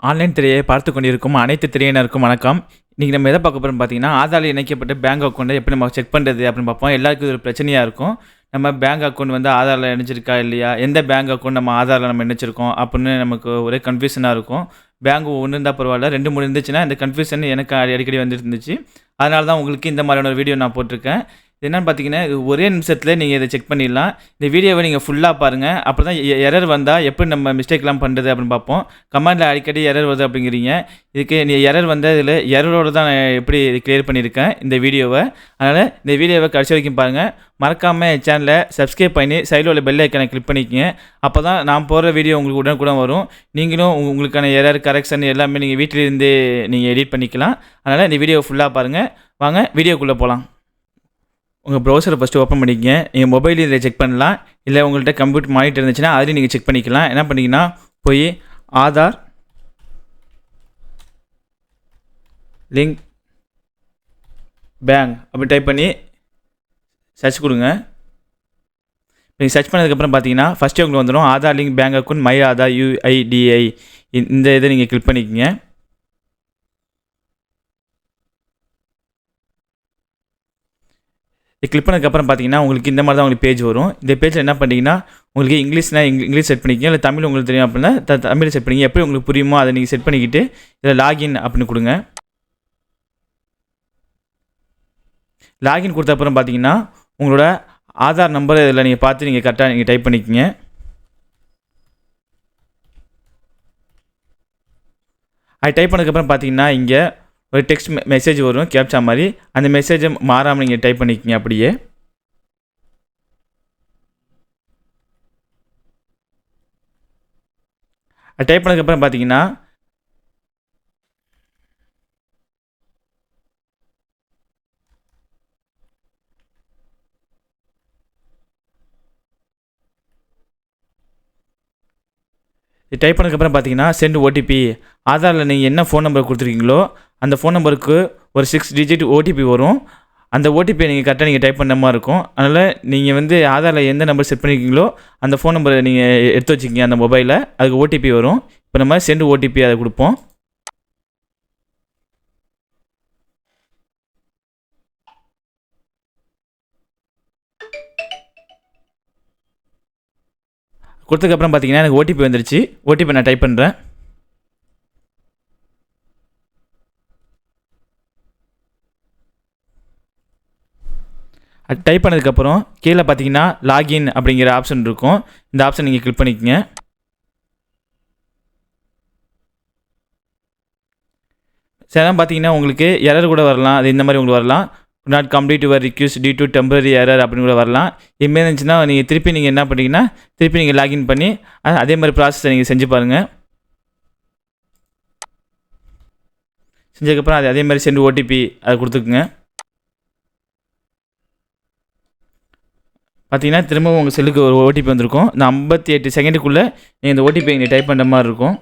Online திரையை பார்த்து கொண்டிருக்கும் அனைத்து திரையினருக்கும் வணக்கம். இன்றைக்கி நம்ம எதை பார்க்க போகிறோம் பார்த்தீங்கன்னா, ஆதாரில் இணைக்கப்பட்ட பேங்க் அக்கௌண்ட்டை எப்படி நம்ம செக் பண்ணுறது அப்படின்னு பார்ப்போம். எல்லாருக்கும் ஒரு பிரச்சனையாக இருக்கும். நம்ம பேங்க் அக்கௌண்ட் வந்து ஆதாரில் இணைச்சிருக்கா இல்லையா, எந்த பேங்க் அக்கௌண்ட் நம்ம ஆதாரில் நம்ம இணைச்சிருக்கோம் அப்படின்னு நமக்கு ஒரே கன்ஃபியூஷனாக இருக்கும். பேங்க் ஒன்று இருந்தால் பரவாயில்ல, 2 3 இருந்துச்சுன்னா இந்த கன்ஃபியூஷன் எனக்கு அடிக்கடி வந்துட்டு இருந்துச்சு. அதனால தான் உங்களுக்கு இந்த மாதிரியான ஒரு வீடியோ நான் போட்டிருக்கேன். என்னென்னு பார்த்தீங்கன்னா, இது ஒரே நிமிஷத்தில் நீங்கள் இதை செக் பண்ணிடலாம். இந்த வீடியோவை நீங்கள் ஃபுல்லாக பாருங்கள். அப்போ தான் எரர் வந்தால் எப்படி நம்ம மிஸ்டேக்லாம் பண்ணுறது அப்படின்னு பார்ப்போம். கமெண்டில் அடிக்கடி எரர் வருது அப்படிங்கிறீங்க. இதுக்கு நீ எரர் வந்தால் இதில் எரரோடு தான் நான் எப்படி கிளியர் பண்ணியிருக்கேன் இந்த வீடியோவை. அதனால் இந்த வீடியோவை கடைசி வரைக்கும் பாருங்கள். மறக்காமல் என் சேனலை சப்ஸ்கிரைப் பண்ணி சைடில் உள்ள பெல் ஐக்கனை கிளிக் பண்ணிக்கங்க. அப்போ தான் நான் போடுற வீடியோ உங்களுக்கு உடனுக்குடன் வரும். நீங்களும் உங்களுக்கான எரர் கரெக்ஷன் எல்லாமே நீங்கள் வீட்டிலிருந்தே நீங்கள் எடிட் பண்ணிக்கலாம். அதனால் இந்த வீடியோவை ஃபுல்லாக பாருங்கள். வாங்க வீடியோக்குள்ளே போகலாம். உங்கள் ப்ரௌசரை ஃபஸ்ட்டு ஓப்பன் பண்ணிக்கங்க. நீங்கள் மொபைல் இதில் செக் பண்ணலாம், இல்லை உங்கள்கிட்ட கம்ப்யூட்டர் மானிட்டர் இருந்துச்சுன்னா அதையும் நீங்கள் செக் பண்ணிக்கலாம். என்ன பண்ணிங்கன்னா, போய் ஆதார் லிங்க் பேங்க் அப்படி டைப் பண்ணி சர்ச் கொடுங்க. நீங்கள் சர்ச் பண்ணதுக்கப்புறம் பார்த்தீங்கன்னா ஃபஸ்ட்டு உங்களுக்கு வந்துடும் Aadhaar link bank account my Aadhaar UIDI. இந்த இதை நீங்கள் கிளிக் பண்ணிக்கங்க. கிளிக் பண்ணதுக்கப்புறம் பார்த்தீங்கன்னா உங்களுக்கு இந்த மாதிரி தான் உங்களுக்கு பேஜ் வரும். இந்த பேஜில் என்ன பண்ணிங்கன்னா, உங்களுக்கு இங்கிலீஷ்னால் இங்கிலீஷ் செட் பண்ணிக்கங்க, இல்லை தமிழ் உங்களுக்கு தெரியும் அப்படின்னா தமிழ் செட் பண்ணிங்க. எப்படி உங்களுக்கு புரியுமோ அதை நீங்கள் செட் பண்ணிக்கிட்டு இதில் லாகின் அப்படின்னு கொடுங்க. லாகின் கொடுத்த அப்புறம் பார்த்தீங்கன்னா உங்களோட ஆதார் நம்பர் இதில் நீங்கள் பார்த்து நீங்கள் கரெக்டாக நீங்கள் டைப் பண்ணிக்கங்க. அது டைப் பண்ணதுக்கப்புறம் பார்த்தீங்கன்னா இங்கே ஒரு டெக்ஸ்ட் மெசேஜ் வரும் கேப்சா மாதிரி. அந்த மெசேஜை மாறாமல் நீங்கள் டைப் பண்ணிக்கங்க. அப்படியே அது டைப் பண்ணதுக்கப்புறம் பார்த்தீங்கன்னா இது டைப் பண்ணதுக்கப்புறம் பார்த்தீங்கன்னா சென்ட் OTP. ஆதாரில் நீங்கள் என்ன ஃபோன் நம்பர் கொடுத்துருக்கீங்களோ அந்த ஃபோன் நம்பருக்கு ஒரு 6 டிஜிட் OTP வரும். அந்த OTPயை நீங்கள் கரெக்டாக நீங்கள் டைப் பண்ண மாதிரி இருக்கும். அதனால் நீங்கள் வந்து ஆதாரில் எந்த நம்பர் செட் பண்ணியிருக்கீங்களோ அந்த ஃபோன் நம்பரை நீங்கள் எடுத்து வச்சுக்கிங்க அந்த மொபைலில். அதுக்கு OTP வரும். இப்போ நம்ம சென்ட் OTP அதை கொடுப்போம். கொடுத்ததுக்கப்புறம் பார்த்தீங்கன்னா எனக்கு OTP வந்துருச்சு. OTP நான் டைப் பண்ணுறேன். அது டைப் பண்ணதுக்கப்புறம் கீழே பார்த்தீங்கன்னா லாகின் அப்படிங்கிற ஆப்ஷன் இருக்கும். இந்த ஆப்ஷன் நீங்கள் கிளிக் பண்ணிக்கங்க. சில பார்த்தீங்கன்னா உங்களுக்கு எரர் கூட வரலாம். அது இந்த மாதிரி உங்களுக்கு வரலாம். Not complete your request due to temporary error அப்படின்னு கூட வரலாம். இதுமாரி இருந்துச்சுன்னா நீங்கள் திருப்பி என்ன பண்ணிங்கன்னா திருப்பி நீங்கள் லாகின் பண்ணி அதே மாதிரி ப்ராசஸை நீங்கள் செஞ்சு பாருங்கள். செஞ்சதுக்கப்புறம் அதே மாதிரி சென்ட் OTP அதை கொடுத்துக்குங்க. பார்த்தீங்கன்னா திரும்பவும் உங்கள் செல்லுக்கு ஒரு OTP வந்திருக்கும். இந்த 58 செகண்டுக்குள்ளே நீங்கள் இந்த OTP நீங்கள் டைப் பண்ணுற மாதிரி இருக்கும்.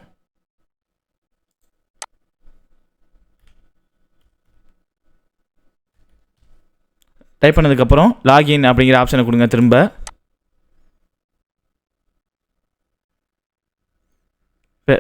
டைப் பண்ணதுக்கப்புறம் லாகின் அப்படிங்கிற ஆப்ஷனை கொடுங்க. திரும்ப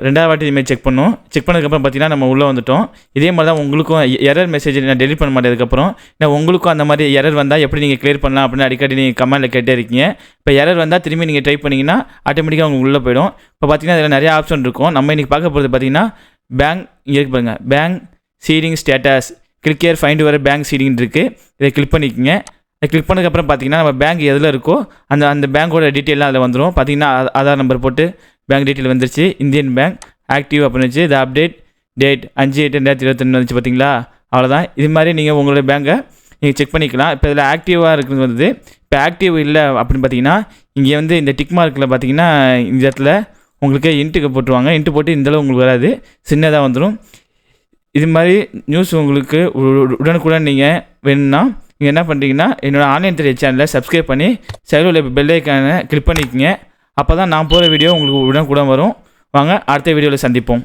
ரெண்டாவது வாட்டி இதுமாதிரி செக் பண்ணோம். செக் பண்ணதுக்கப்புறம் பார்த்தீங்கன்னா நம்ம உள்ளே வந்துட்டோம். இதே மாதிரி தான் உங்களுக்கும் எரர் மெசேஜ் நான் டெலிட் பண்ண மாட்டேதுக்கப்புறம் உங்களுக்கும் அந்த மாதிரி எரர் வந்தால் எப்படி நீங்கள் கிளியர் பண்ணலாம் அப்படின்னு அடிக்கடி நீங்கள் கமெண்டில் கேட்டே இருக்கீங்க. இப்போ எரர் வந்தால் திரும்பி நீங்கள் டைப் பண்ணிங்கன்னா ஆட்டோமேட்டிக்காக உங்களுக்கு உள்ளே போயிடும். இப்போ பார்த்தீங்கன்னா இதில் நிறைய ஆப்ஷன் இருக்கும். நம்ம இன்றைக்கி பார்க்க போகிறது பார்த்தீங்கன்னா பேங்க் இங்கே இருக்கு பாருங்கள், bank seeding status click here find your bank seeding இருக்குது. இதை கிளிக் பண்ணிக்கோங்க. இதை கிளிக் பண்ணதுக்கப்புறம் பார்த்தீங்கன்னா நம்ம பேங்க் எதில் இருக்கோ அந்த பேங்க்கோட டீட்டெயிலாம் அதில் வந்துடும். பார்த்தீங்கன்னா ஆதார் நம்பர் போட்டு பேங்க் டீட்டெயில் வந்துருச்சு. இந்தியன் பேங்க் ஆக்டிவ் அப்படின்னு வச்சு இது அப்டேட் டேட் 5/8/2022 வந்துச்சு. பார்த்தீங்களா, அவ்வளோதான். இது மாதிரி நீங்கள் உங்களோட பேங்கை நீங்கள் செக் பண்ணிக்கலாம். இப்போ இதில் ஆக்டிவாக இருக்குது வந்து. இப்போ ஆக்டிவ் இல்லை அப்படின்னு பார்த்தீங்கன்னா இங்கே வந்து இந்த டிக் மார்க்கில் பார்த்தீங்கன்னா இந்த இடத்துல உங்களுக்கு இன்ட்டுக்கு போட்டுருவாங்க. இன்ட்டு போட்டு இந்தளவு உங்களுக்கு வராது, சின்னதாக வந்துடும். இது மாதிரி நியூஸ் உங்களுக்கு உடனுக்குடன் நீங்கள் வேணும்னா நீங்கள் என்ன பண்ணுறீங்கன்னா என்னோடய ஆன்லைன் திரை சேனலை சப்ஸ்கிரைப் பண்ணி சைடில் உள்ள பெல் ஐக்கானை கிளிக் பண்ணிக்கோங்க. அப்போ தான் நான் போகிற வீடியோ உங்களுக்கு உடனுக்குடன் வரும். வாங்க அடுத்த வீடியோவில் சந்திப்போம்.